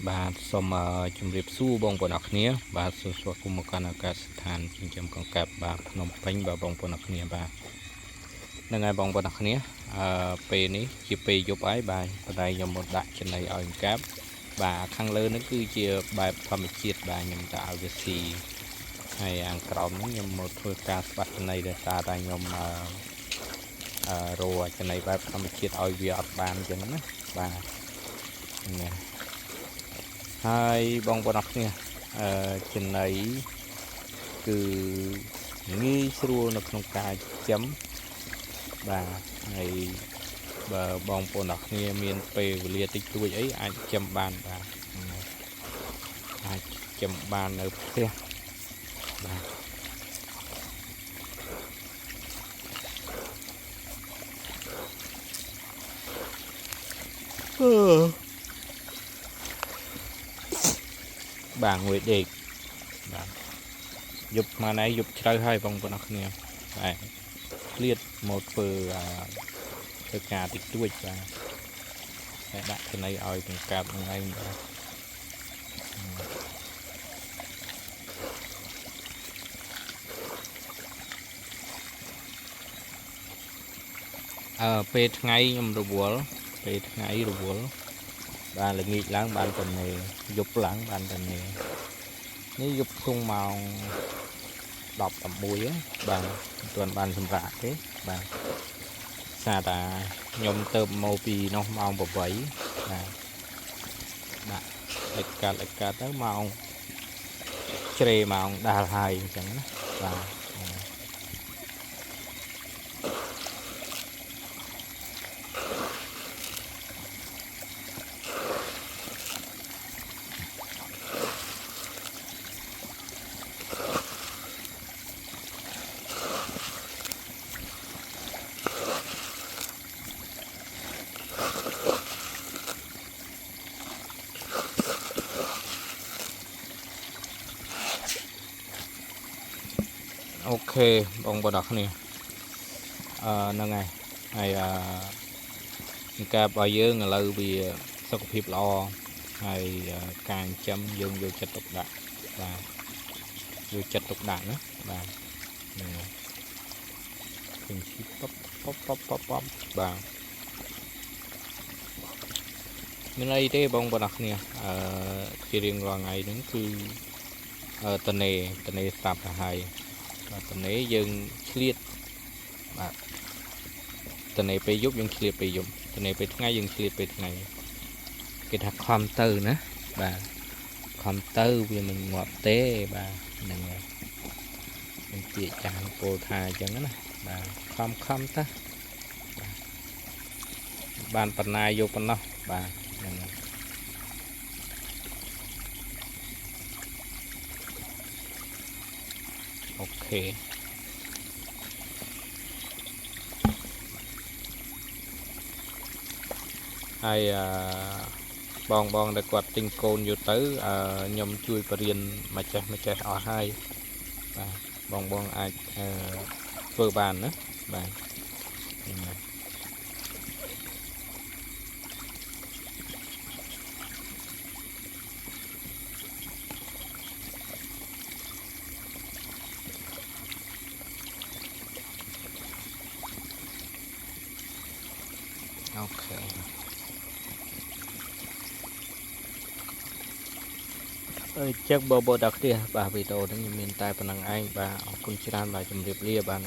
បាទសូមជម្រាបសួរបងប្អូនអរគ្នាបាទសួស្ដីគុំមកកាន់ឱកាសស្ថានចិញ្ចឹមកង្កែបបាទភ្នំពេញបាទបងប្អូនអរគ្នាបាទហ្នឹងហើយបងប្អូនអរគ្នាពេលនេះជាពេលយប់ហើយបាទបដៃខ្ញុំមកដាក់ចំណីឲ្យកង្កែបបាទខាងលើនេះគឺជាបែបធម្មជាតិបាទខ្ញុំទៅឲ្យវាស៊ីហើយខាងក្រោមនេះខ្ញុំមកធ្វើការស្បាត់ចំណីដោយសារតែខ្ញុំរោចំណីបែបធម្មជាតិឲ្យវាអត់បានអញ្ចឹងណាបាទនេះហើយបងប្អូនអរគ្នាចំណីគឺងាយស្រួលនៅក្នុងការចិញ្ចឹមបាទហើយបើបងប្អូនអរគ្នាមានពេលវេលាតិចតួចអីអាចចិញ្ចឹមបានបាទអាចចិញ្ចឹមបាននៅផ្ទះបាទបាទងួយដេកបាទយប់មកណៃយប់ជ្រៅហើយបងប្អូនអរគ្នាបាទឃ្លាតមកធ្វើការតិចតួចបាទតែដាក់ចំណីឲ្យកង្កែបហ្នឹងឯងបាទពេលថ្ងៃខ្ញុំរវល់ពេលថ្ងៃរវល់បានល្ងាចឡើងបានតែនេយប់ឡើងបានតែនេនេះយប់ធំម៉ោង11បាទមិនទាន់បានសម្រាកទេបាទសារតាខ្ញុំទៅមកពីនោះម៉ោង8បាទដាក់ឥកាត់ទៅម៉ោងជ្រេម៉ោងដាល់ហើយអញ្ចឹងណាបាទអូខេបងប្អូនអរគ្នាហ្នឹងហើយកង្កែបរបស់យើងឥឡូវវាសុខភាពល្អហើយការចិញ្ចឹមយើងយកចិត្តទុកដាក់បាទយកចិត្តទុកដាក់ណាបាទហ្នឹងហើយឃើញឈីប៉ុបបាទមានអីទេបងប្អូនអរគ្នាជារៀងរាល់ថ្ងៃហ្នឹងគឺតនេស្រាប់ទៅហើយបាទតនេយើងឆ្លៀតបាទតនេពេលយប់យើងឆ្លៀតពេលយប់តនេពេលថ្ងៃយើងឆ្លៀតពេលថ្ងៃគេថាខំទៅណាបាទខំទៅវាមិនងាប់ទេបាទហ្នឹងហើយនឹងពាក្យចាស់ពោលថាអញ្ចឹងណាបាទខំទៅបានបណ្ណាយកប៉ុណ្ណោះបាទហ្នឹងហើយអូខេហើយបងដែលគាត់ទិញកូនយកទៅខ្ញុំជួយបរៀនម្ចេះអស់ហើយបាទបងអាចធ្វើបានណាបាទអូខេចឹងបងប្អូនទាំងគ្នាបាទវីដេអូនេះមានតែប៉ុណ្្នឹងឯងបាទអរគុណច្រើនបាទជម្រាបលាបាទ